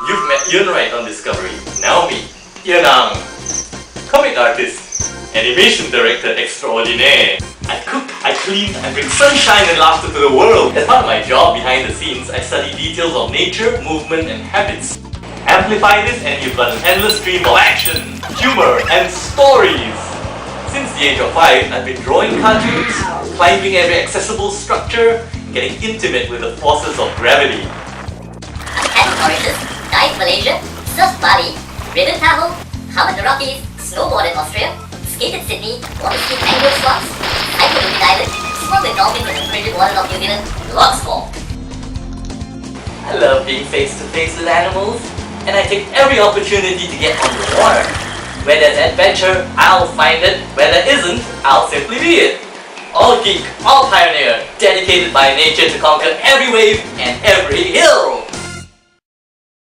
You've met Yunright on Discovery. Now meet Yanang, comic artist, animation director extraordinaire. I cook, I clean, I bring sunshine and laughter to the world. As part of my job behind the scenes, I study details of nature, movement and habits. Amplify this and you've got an endless stream of action, humor and stories. Since the age of 5, I've been drawing cartoons, climbing every accessible structure, getting intimate with the forces of gravity. I've had Mauritius, dived Malaysia, surfed Bali, ridden Tahoe, hammered the Rockies, snowboarded Austria, skated Sydney, water skied mangrove swamps, hiked Lupin Island, swum with dolphins in the frigid waters of New Zealand, lots more. I love being face to face with animals, and I take every opportunity to get on the water. Where there's adventure, I'll find it. Where there isn't, I'll simply be it. All geek, all pioneer, dedicated by nature to conquer every wave and every hill.